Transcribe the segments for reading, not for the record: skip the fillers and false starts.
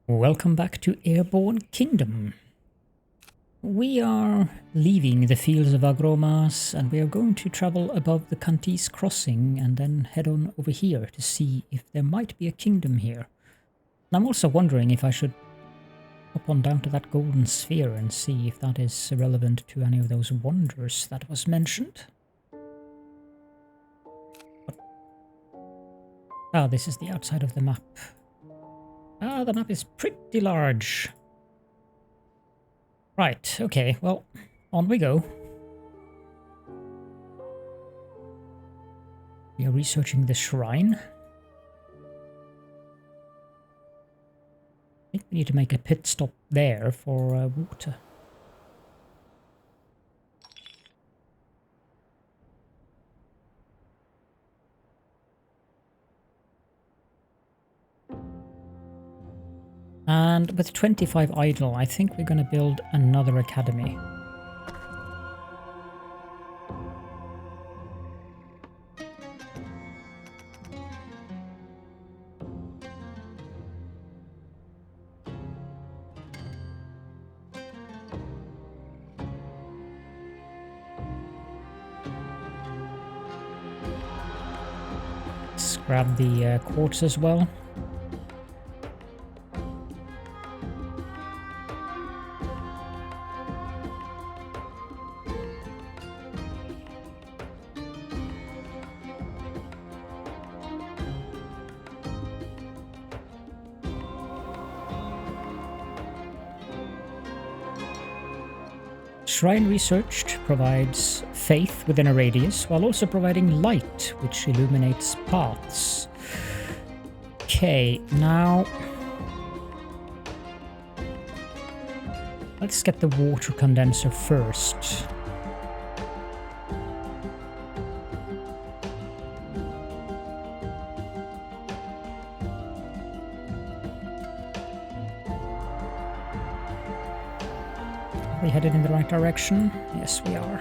Welcome back to Airborne Kingdom. We are leaving the fields of Agromas and we are going to travel above the Cantis crossing and then head on over here to see if there might be a kingdom here. And I'm also wondering if I should hop on down to that golden sphere and see if that is relevant to any of those wonders that was mentioned. Ah, this is the outside of the map. Ah, the map is pretty large. Right, okay, well, on we go. We are researching the shrine. I think we need to make a pit stop there for water. And with 25 idle, I think we're going to build another academy. Let's grab the quartz as well. Shrine researched provides faith within a radius, while also providing light, which illuminates paths. Okay, now let's get the water condenser first. Are we headed in the right direction? Yes, we are.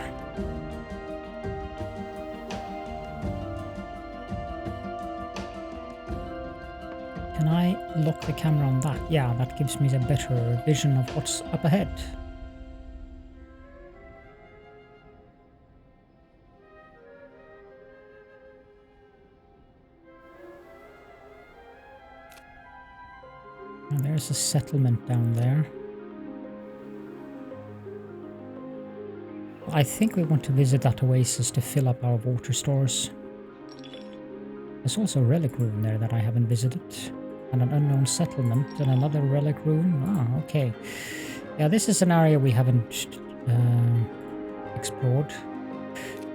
Can I lock the camera on that? Yeah, that gives me a better vision of what's up ahead. And there's a settlement down there. I think we want to visit that oasis to fill up our water stores. There's also a relic room there that I haven't visited. And an unknown settlement and another relic room. Ah, okay. Yeah, this is an area we haven't explored.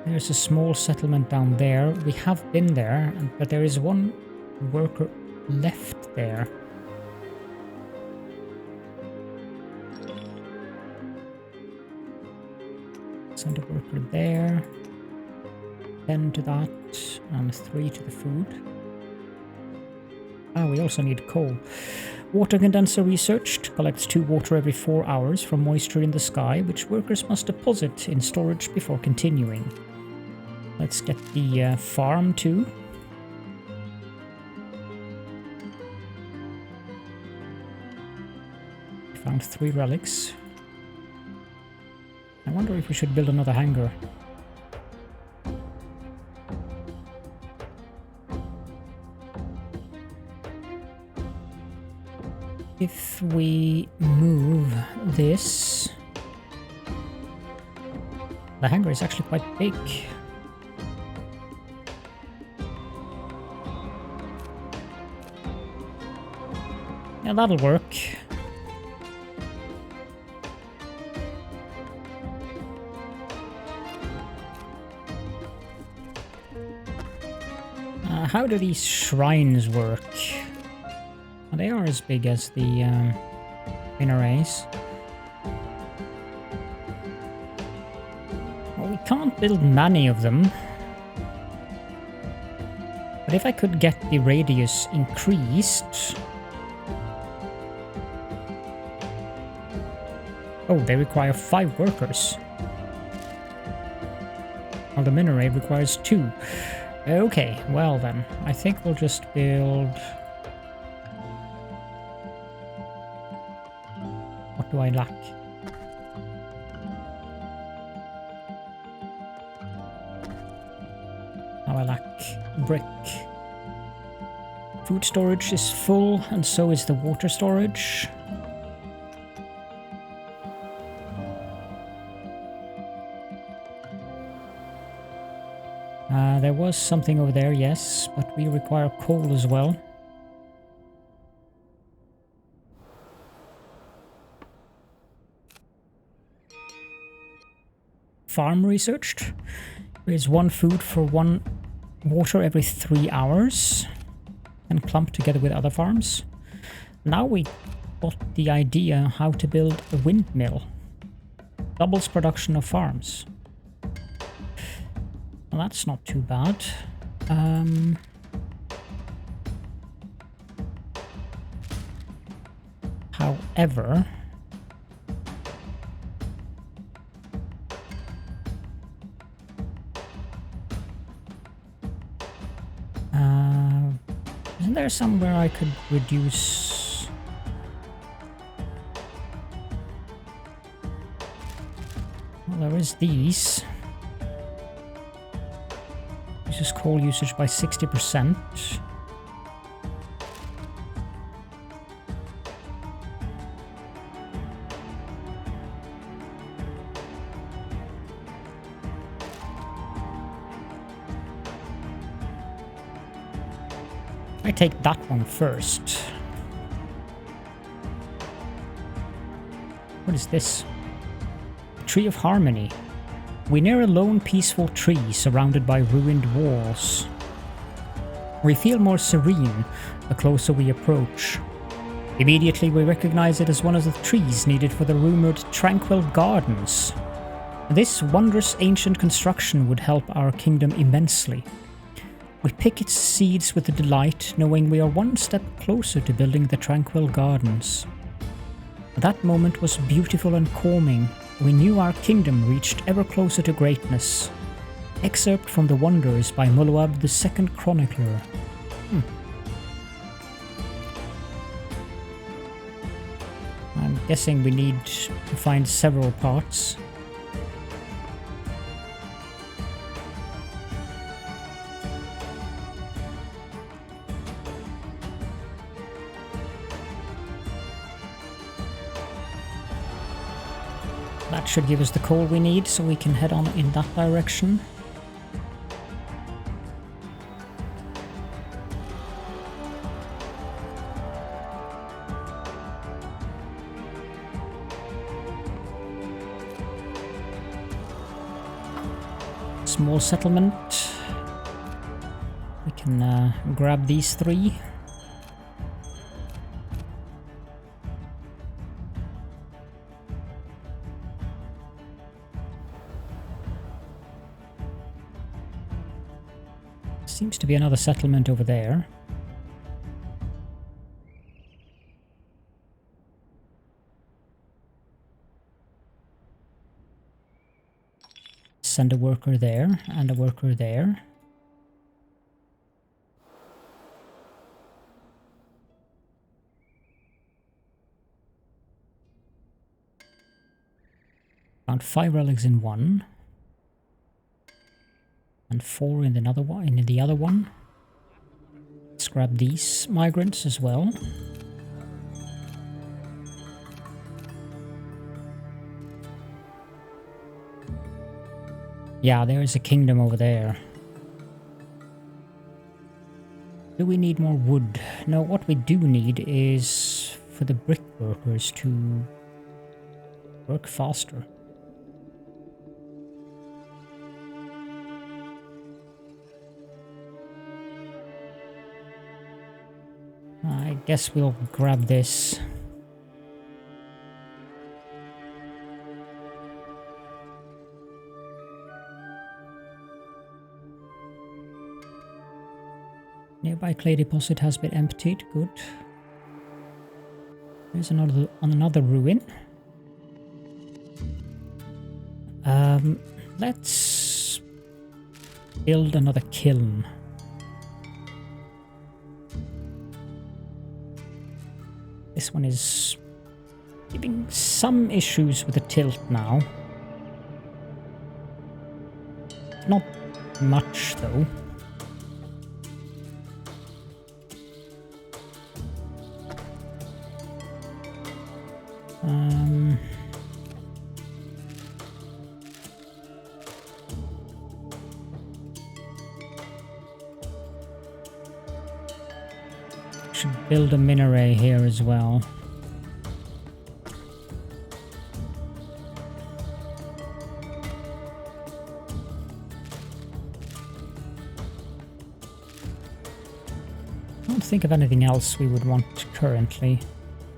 There's a small settlement down there. We have been there, but there is one worker left there. Send a worker there, 10 to that, and 3 to the food. Ah, we also need coal. Water condenser researched collects 2 water every 4 hours from moisture in the sky, which workers must deposit in storage before continuing. Let's get the farm too. Found 3 relics. I wonder if we should build another hangar. If we move this... The hangar is actually quite big. Yeah, that'll work. How do these shrines work? Well, they are as big as the minarets. Well, we can't build many of them. But if I could get the radius increased... Oh, they require 5 workers. While the minaret requires 2. Okay, well then, I think we'll just build do I lack? Now I lack brick. Food storage is full, and so is the water storage. There was something over there, yes, but we require coal as well. Farm researched. There is 1 food for 1 water every 3 hours. And clump together with other farms. Now we got the idea how to build a windmill. Doubles production of farms. Well, that's not too bad. However, isn't there somewhere I could reduce? Well, there is these. Reduces coal usage by 60%. I take that one first. What is this? Tree of Harmony. We near a lone peaceful tree surrounded by ruined walls. We feel more serene the closer we approach. Immediately we recognize it as one of the trees needed for the rumored tranquil gardens. This wondrous ancient construction would help our kingdom immensely. We pick its seeds with delight, knowing we are one step closer to building the tranquil gardens. That moment was beautiful and calming. We knew our kingdom reached ever closer to greatness. Excerpt from The Wonders by Moab the Second Chronicler. I'm guessing we need to find several parts. That should give us the coal we need, so we can head on in that direction. Small settlement. We can grab these 3. Seems to be another settlement over there. Send a worker there and a worker there. Found 5 relics in one. And 4 in another one, in the other one. Let's grab these migrants as well. Yeah, there is a kingdom over there. Do we need more wood? No, what we do need is for the brick workers to work faster. I guess we'll grab this. Nearby clay deposit has been emptied. Good. There's another ruin. Let's build another kiln. This one is Having some issues with the tilt now. Not much though. Should build a minaret here as well. I don't think of anything else we would want currently.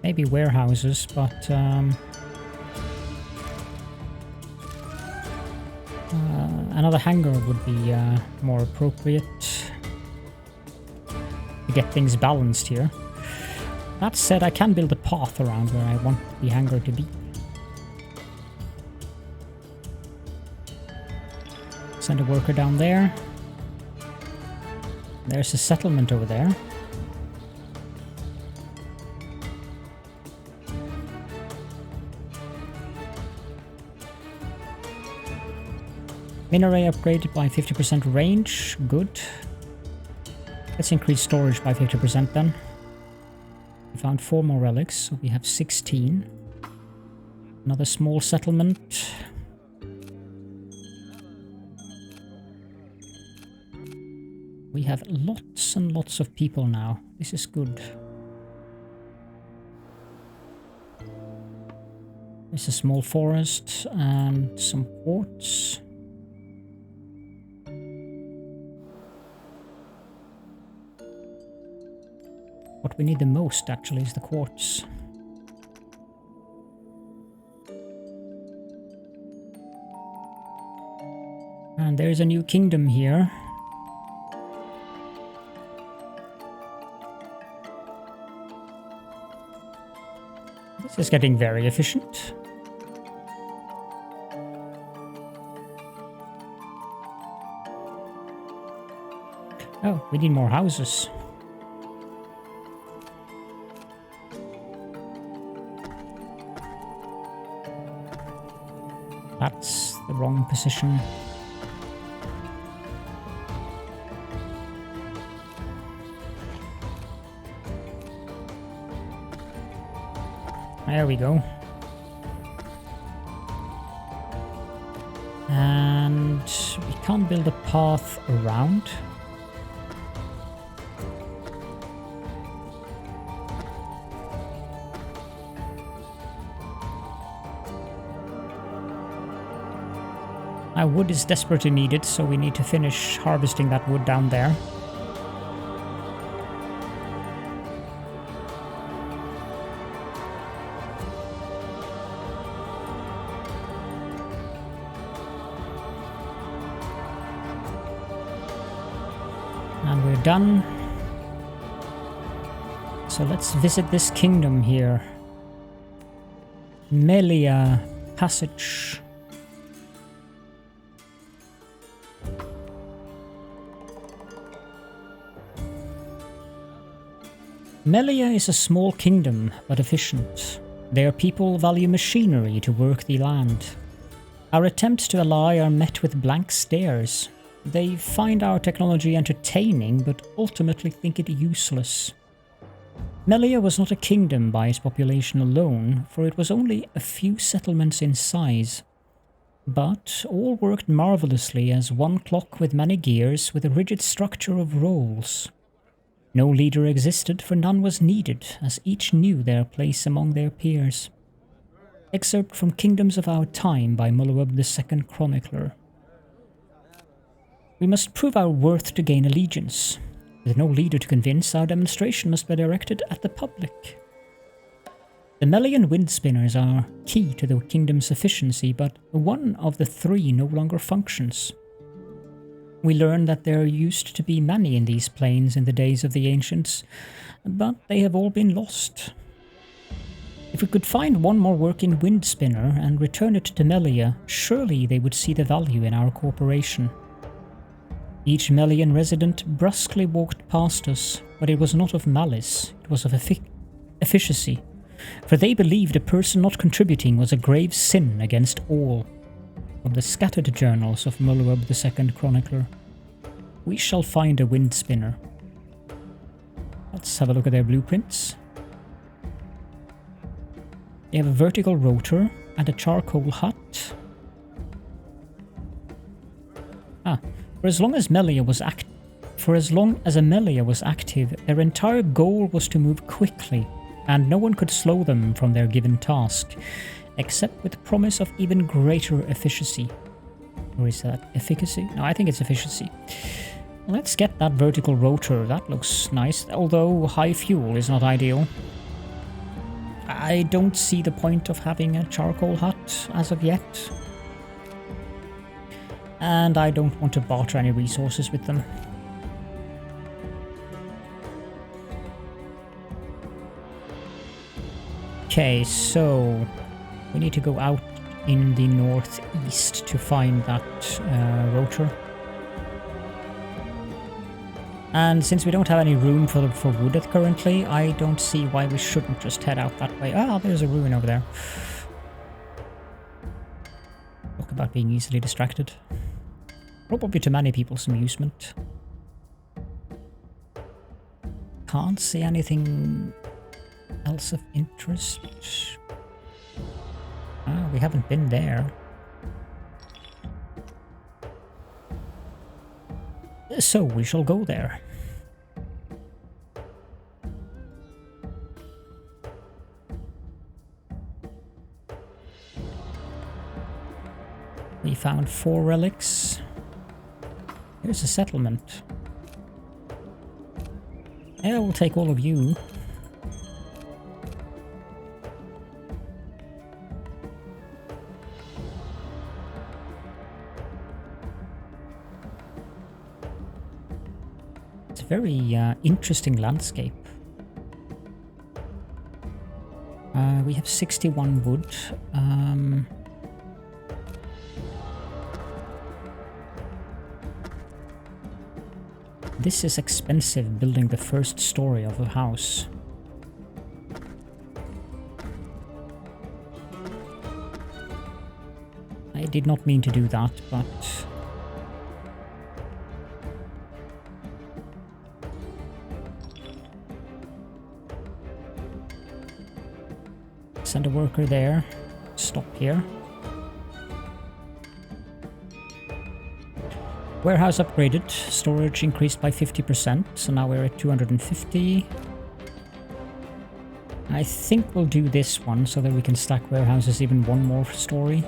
Maybe warehouses, but another hangar would be more appropriate to get things balanced here. That said, I can build a path around where I want the hangar to be. Send a worker down there. There's a settlement over there. Minaret upgraded by 50% range. Good. Let's increase storage by 50% then. We found 4 more relics, so we have 16. Another small settlement. We have lots and lots of people now. This is good. There's a small forest and some quartz. What we need the most actually is the quartz. And there's a new kingdom here. This is getting very efficient. Oh, we need more houses. That's the wrong position. There we go. And we can't build a path around. Now wood is desperately needed, so we need to finish harvesting that wood down there. And we're done. So let's visit this kingdom here. Melia Passage. Melia is a small kingdom, but efficient. Their people value machinery to work the land. Our attempts to ally are met with blank stares. They find our technology entertaining, but ultimately think it useless. Melia was not a kingdom by its population alone, for it was only a few settlements in size. But all worked marvelously as one clock with many gears with a rigid structure of roles. No leader existed, for none was needed, as each knew their place among their peers. Excerpt from Kingdoms of Our Time by Mullowub II Chronicler. We must prove our worth to gain allegiance. With no leader to convince, our demonstration must be directed at the public. The Melian windspinners are key to the kingdom's efficiency, but one of the 3 no longer functions. We learn that there used to be many in these plains in the days of the ancients, but they have all been lost. If we could find one more working windspinner and return it to Melia, surely they would see the value in our cooperation. Each Melian resident brusquely walked past us, but it was not of malice, it was of efficiency. for they believed a person not contributing was a grave sin against all. From the scattered journals of Mulweb the Second Chronicler. We shall find a windspinner. Let's have a look at their blueprints. They have a vertical rotor and a charcoal hut. For as long as Melia was active, their entire goal was to move quickly, and no one could slow them from their given task, except with the promise of even greater efficiency. Or is that efficacy? No, I think it's efficiency. Let's get that vertical rotor. That looks nice, although high fuel is not ideal. I don't see the point of having a charcoal hut as of yet. And I don't want to barter any resources with them. Okay, so we need to go out in the northeast to find that rotor. And since we don't have any room for wood currently, I don't see why we shouldn't just head out that way. Ah, there's a ruin over there. Talk about being easily distracted. Probably to many people's amusement. Can't see anything else of interest. Ah, we haven't been there. So we shall go there. We found 4 relics. Here's a settlement. Yeah, we'll take all of you. It's a very interesting landscape. We have 61 wood. This is expensive, building the first story of a house. I did not mean to do that, but... Send a worker there. Stop here. Warehouse upgraded. Storage increased by 50%, so now we're at 250. I think we'll do this one so that we can stack warehouses even one more story.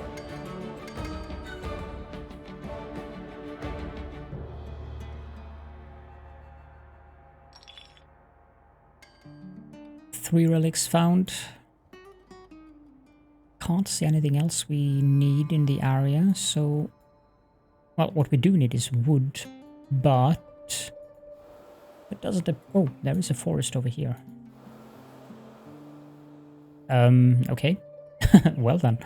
Three relics found. Can't see anything else we need in the area, so... Well, what we do need is wood, but... It doesn't... Oh, there is a forest over here. Okay. Well then.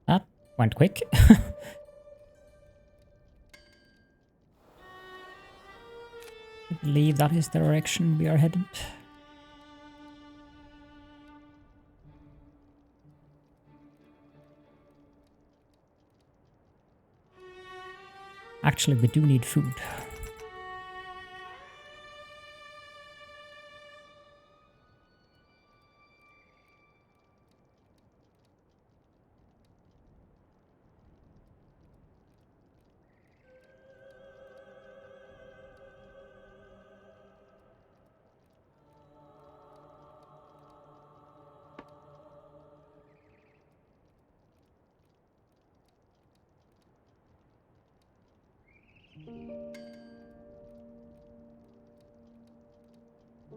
That went quick. I believe that is the direction we are headed. Actually, we do need food.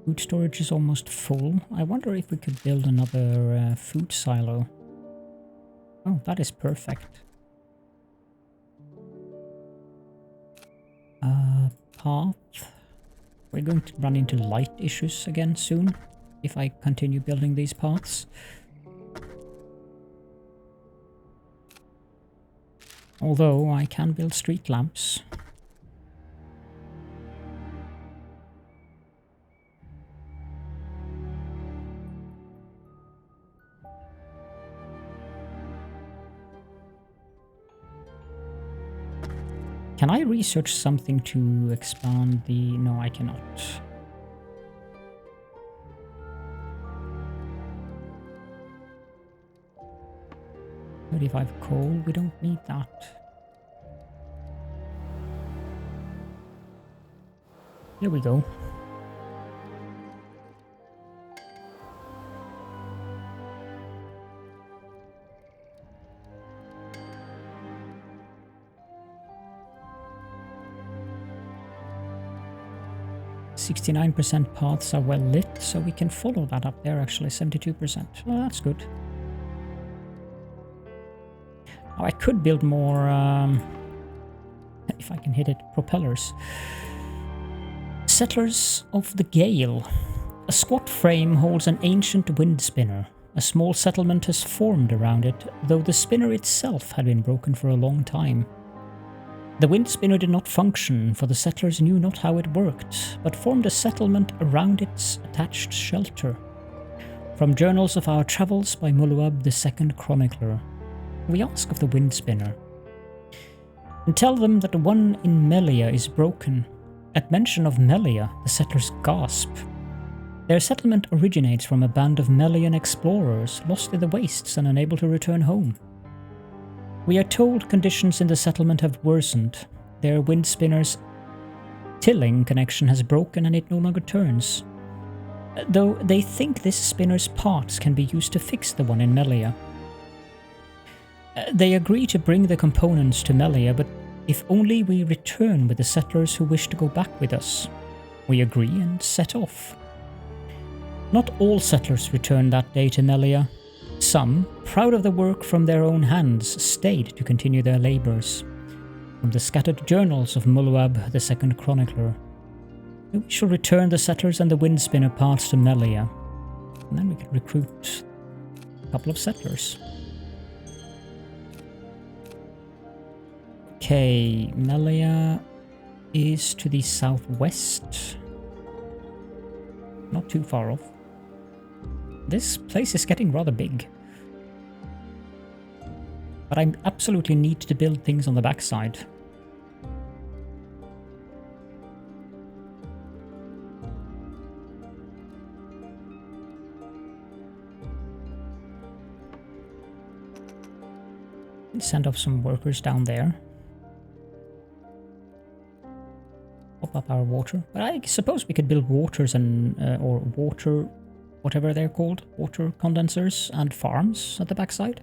Food storage is almost full. I wonder if we could build another food silo. Oh, that is perfect. path. We're going to run into light issues again soon if I continue building these paths. Although I can build street lamps. Can I research something to expand the... No, I cannot. 35 coal, we don't need that. There we go. %69% paths are well lit, so we can follow that up there actually, 72%. Well, that's good. Oh, I could build more, if I can hit it, propellers. Settlers of the Gale. A squat frame holds an ancient windspinner. A small settlement has formed around it, though the spinner itself had been broken for a long time. The windspinner did not function, for the settlers knew not how it worked, but formed a settlement around its attached shelter. From Journals of Our Travels by Muluab, the Second Chronicler. We ask of the windspinner. And tell them that the one in Melia is broken. At mention of Melia, the settlers gasp. Their settlement originates from a band of Melian explorers lost in the wastes and unable to return home. We are told conditions in the settlement have worsened. Their windspinner's tilling connection has broken and it no longer turns. Though they think this spinner's parts can be used to fix the one in Melia. They agree to bring the components to Melia, but if only we return with the settlers who wish to go back with us. We agree and set off. Not all settlers returned that day to Melia. Some, proud of the work from their own hands, stayed to continue their labours. From the scattered journals of Muluab, the Second Chronicler. We shall return the settlers and the windspinner parts to Melia. And then we can recruit a couple of settlers. Okay, Melia is to the southwest. Not too far off. This place is getting rather big. But I absolutely need to build things on the backside. Send off some workers down there. Pop up our water. But I suppose we could build waters and or water, whatever they're called, water condensers and farms at the backside.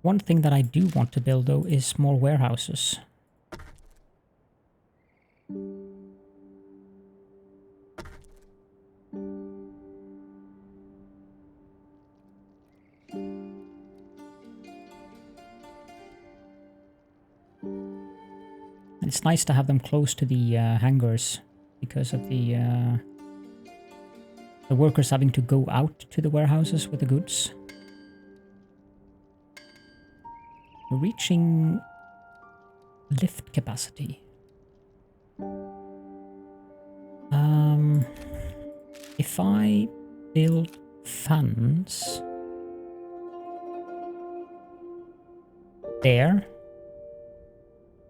One thing that I do want to build though is more warehouses. It's nice to have them close to the hangars because of the workers having to go out to the warehouses with the goods. We're reaching lift capacity. If I build fans there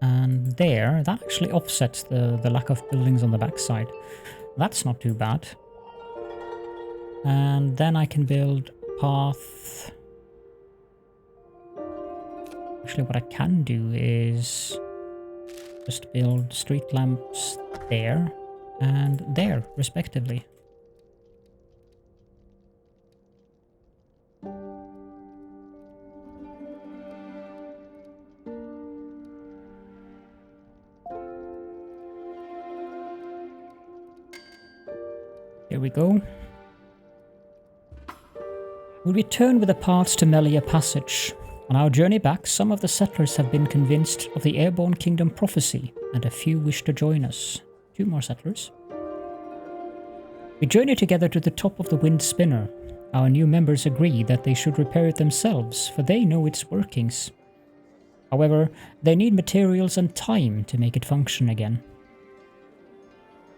and there, that actually offsets the lack of buildings on the backside. That's not too bad. And then I can build path. Actually, what I can do is just build street lamps there and there, respectively. There we go. We return with the paths to Melia Passage. On our journey back, some of the settlers have been convinced of the Airborne Kingdom prophecy, and a few wish to join us. 2 more settlers. We journey together to the top of the windspinner. Our new members agree that they should repair it themselves, for they know its workings. However, they need materials and time to make it function again.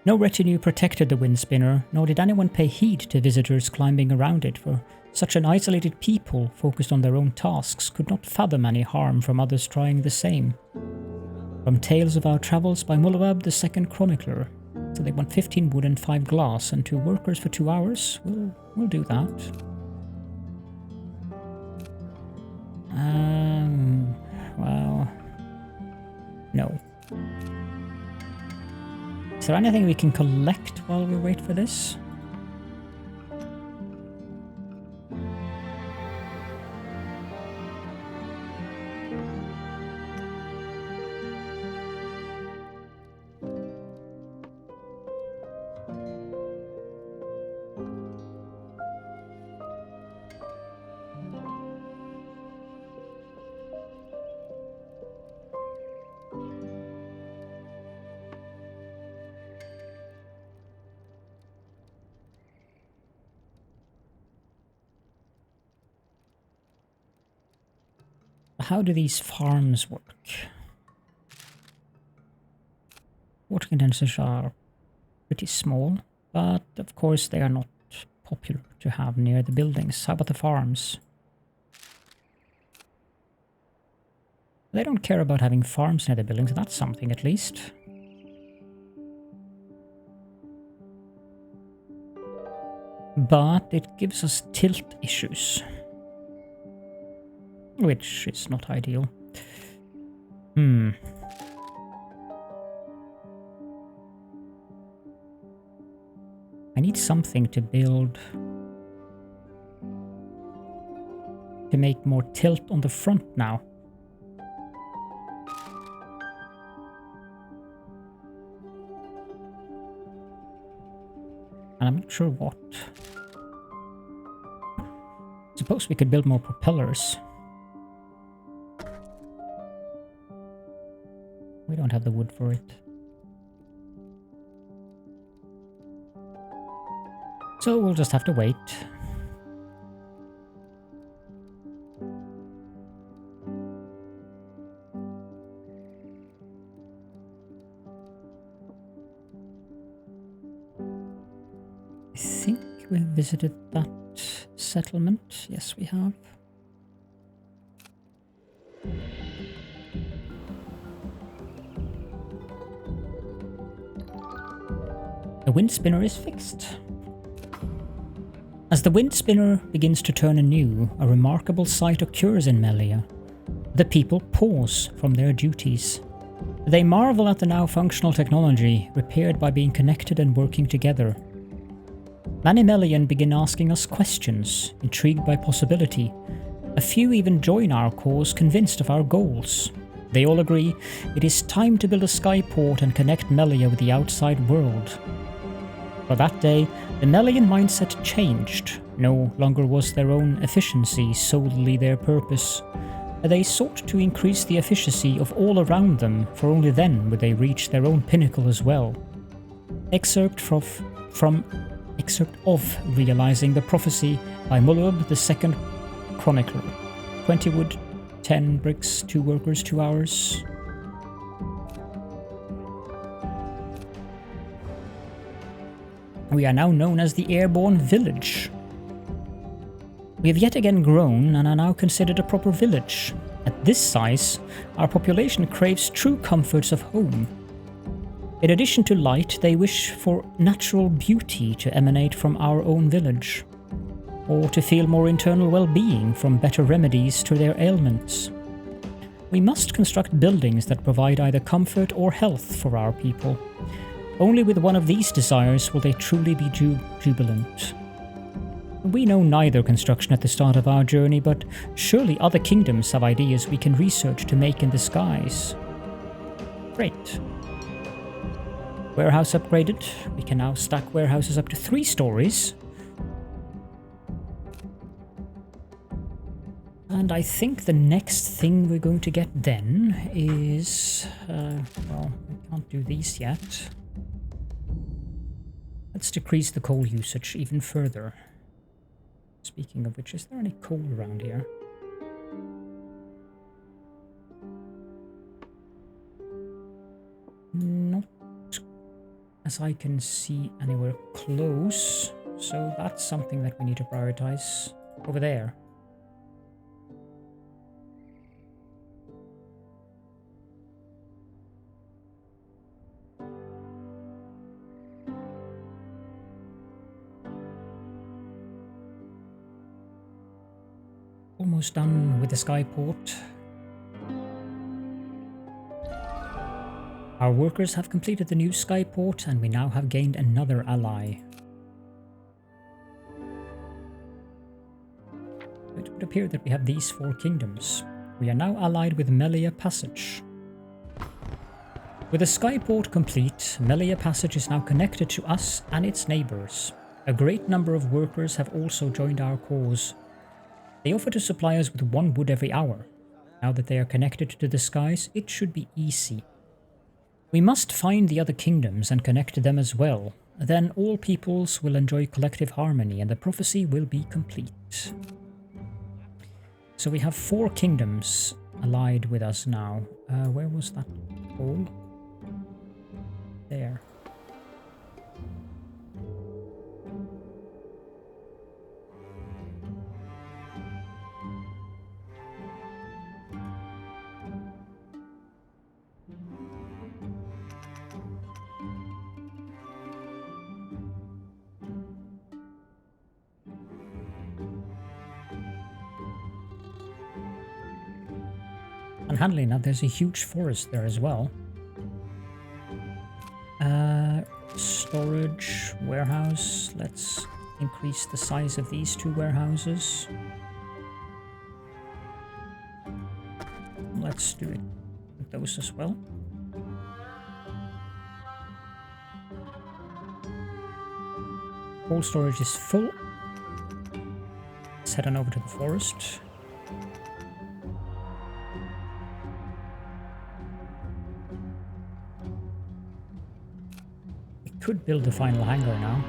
No retinue protected the windspinner, nor did anyone pay heed to visitors climbing around it, for such an isolated people focused on their own tasks could not fathom any harm from others trying the same. From Tales of Our Travels by Mullabab, the second chronicler. So they want 15 wood and 5 glass and 2 workers for 2 hours. We'll do that. Well, no. Is there anything we can collect while we wait for this? How do these farms work? Water condensers are pretty small, but of course they are not popular to have near the buildings. How about the farms? They don't care about having farms near the buildings, that's something at least. But it gives us tilt issues. Which is not ideal. I need something to build to make more tilt on the front now. And I'm not sure what. Suppose we could build more propellers. We don't have the wood for it. So we'll just have to wait. I think we've visited that settlement. Yes, we have. The windspinner is fixed. As the windspinner begins to turn anew, a remarkable sight occurs in Melia. The people pause from their duties. They marvel at the now functional technology, repaired by being connected and working together. Many Melian begin asking us questions, intrigued by possibility. A few even join our cause, convinced of our goals. They all agree it is time to build a Skyport and connect Melia with the outside world. For that day, the Melian mindset changed. No longer was their own efficiency solely their purpose. They sought to increase the efficiency of all around them, for only then would they reach their own pinnacle as well. Excerpt of Realizing the Prophecy by Mullabab, the second chronicler. 20 wood, 10 bricks, 2 workers, 2 hours. We are now known as the Airborne Village. We have yet again grown and are now considered a proper village. At this size, our population craves true comforts of home. In addition to light, they wish for natural beauty to emanate from our own village, or to feel more internal well-being from better remedies to their ailments. We must construct buildings that provide either comfort or health for our people. Only with one of these desires will they truly be jubilant. We know neither construction at the start of our journey, but surely other kingdoms have ideas we can research to make in the skies. Great. Warehouse upgraded. We can now stack warehouses up to 3 stories. And I think the next thing we're going to get then is... well, we can't do these yet. Let's decrease the coal usage even further. Speaking of which, is there any coal around here? Not as I can see anywhere close. So that's something that we need to prioritize over there. Almost done with the Skyport. Our workers have completed the new Skyport and we now have gained another ally. It would appear that we have these 4 kingdoms. We are now allied with Melia Passage. With the Skyport complete, Melia Passage is now connected to us and its neighbours. A great number of workers have also joined our cause. They offer to supply us with 1 wood every hour. Now that they are connected to the skies, it should be easy. We must find the other kingdoms and connect to them as well. Then all peoples will enjoy collective harmony and the prophecy will be complete. So we have 4 kingdoms allied with us now. Where was that hole? There. And handily enough, there's a huge forest there as well. Storage, warehouse. Let's increase the size of these 2 warehouses. Let's do it with those as well. Coal storage is full. Let's head on over to the forest. Could build the final hangar now.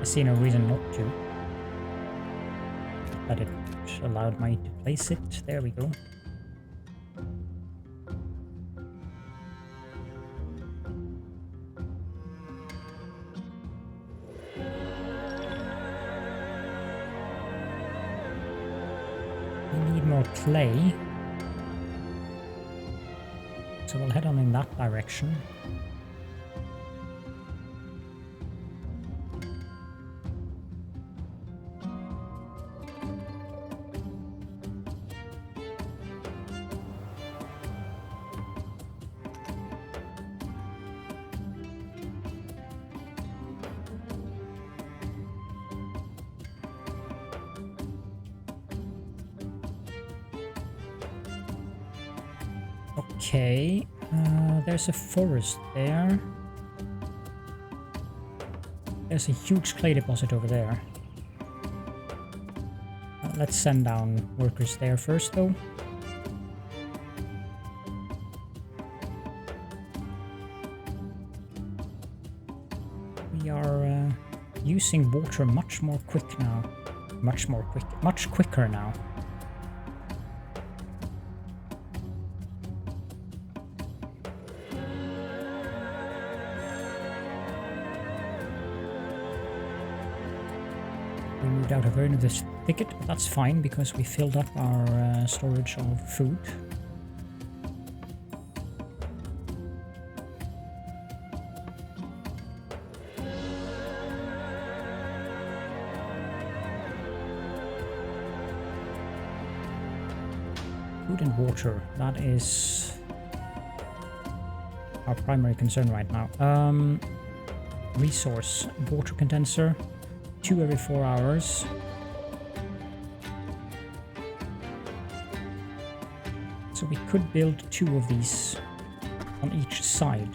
I see no reason not to. But it allowed me to place it. There we go. We need more clay. So we'll head on in that direction. Okay, there's a forest there. There's a huge clay deposit over there. Let's send down workers there first, though. We are using water much quicker now. We moved out of here into this thicket, but that's fine because we filled up our storage of food. Food and water, that is our primary concern right now. Resource, water condenser. 2 every 4 hours. So we could build 2 of these on each side.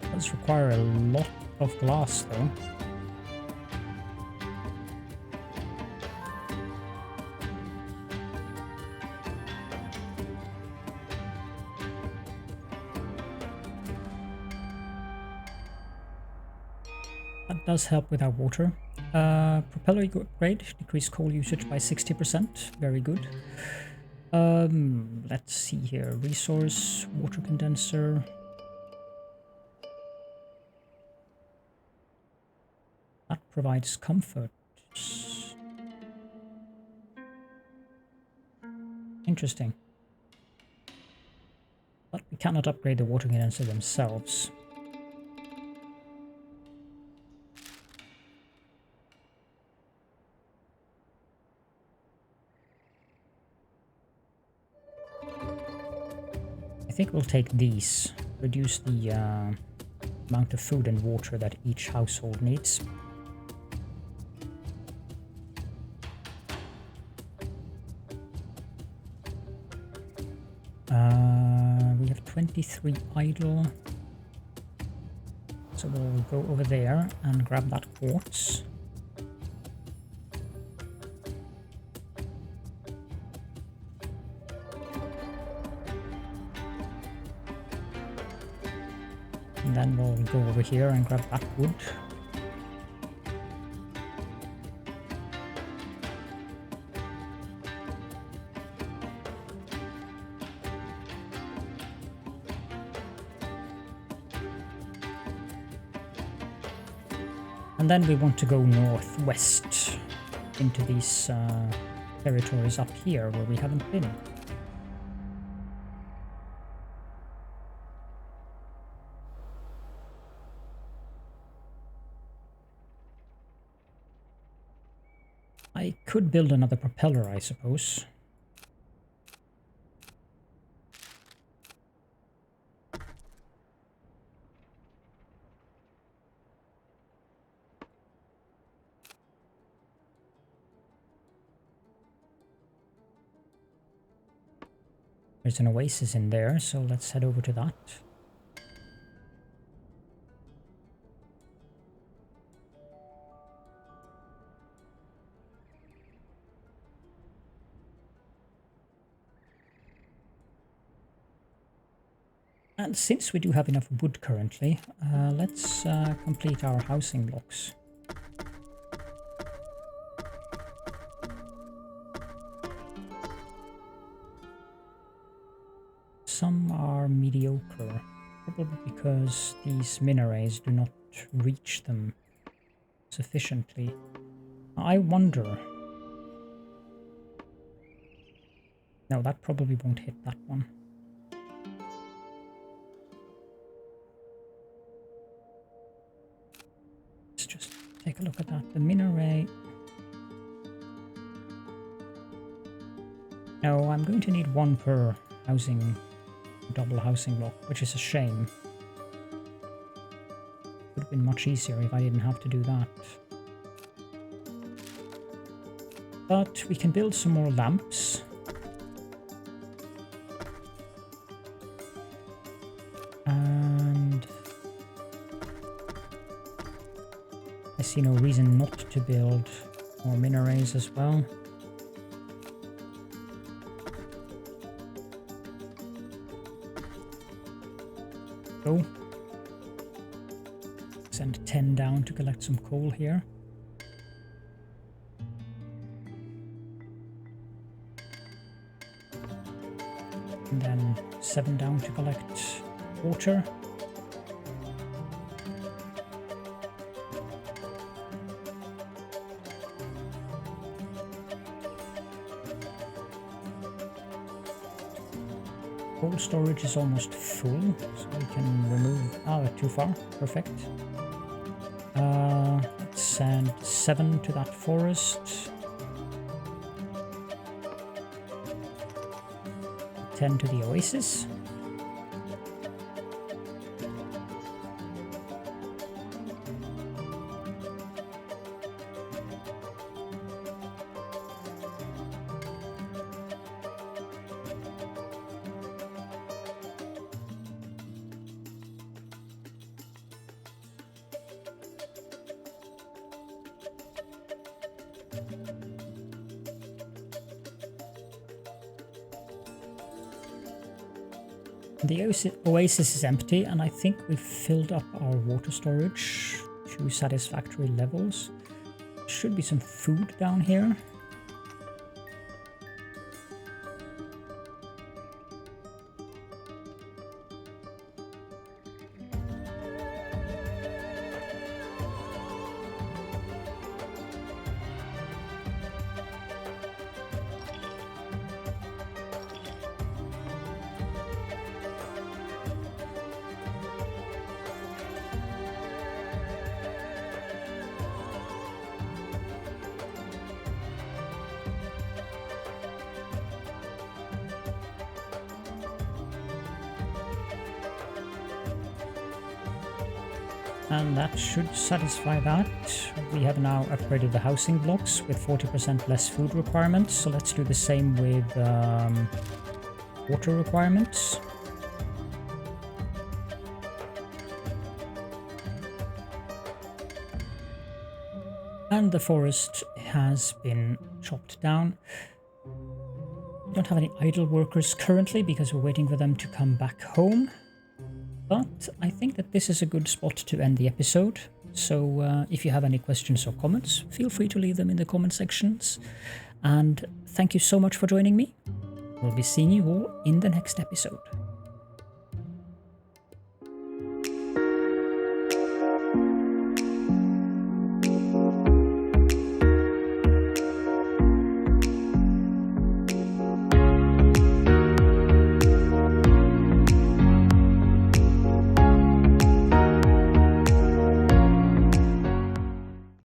It does require a lot of glass though. That does help with our water. Propeller upgrade, decrease coal usage by 60%. Very good. Let's see here. Resource, water condenser. That provides comfort. Interesting. But we cannot upgrade the water condenser themselves. I think we'll take these, reduce the amount of food and water that each household needs. We have 23 idle, so we'll go over there and grab that quartz. And then we'll go over here and grab that wood. And then we want to go northwest into these territories up here where we haven't been. I could build another propeller, I suppose. There's an oasis in there, so let's head over to that. And since we do have enough wood currently, let's complete our housing blocks. Some are mediocre, probably because these minerals do not reach them sufficiently. I wonder... No, that probably won't hit that one. Let's just take a look at that. The mineral... No, I'm going to need one per housing... double housing block, which is a shame. Would have been much easier if I didn't have to do that. But we can build some more lamps. And I see no reason not to build more minerals as well. Go. Send 10 down to collect some coal here. And then 7 down to collect water. Coal storage is almost full, so we can remove... Oh, too far. Perfect. Let's send 7 to that forest. 10 to the oasis. The oasis is empty, and I think we've filled up our water storage to satisfactory levels. Should be some food down here. And that should satisfy that. We have now upgraded the housing blocks with 40% less food requirements. So let's do the same with water requirements. And the forest has been chopped down. We don't have any idle workers currently because we're waiting for them to come back home. But I think that this is a good spot to end the episode. So if you have any questions or comments, feel free to leave them in the comment sections. And thank you so much for joining me. We'll be seeing you all in the next episode.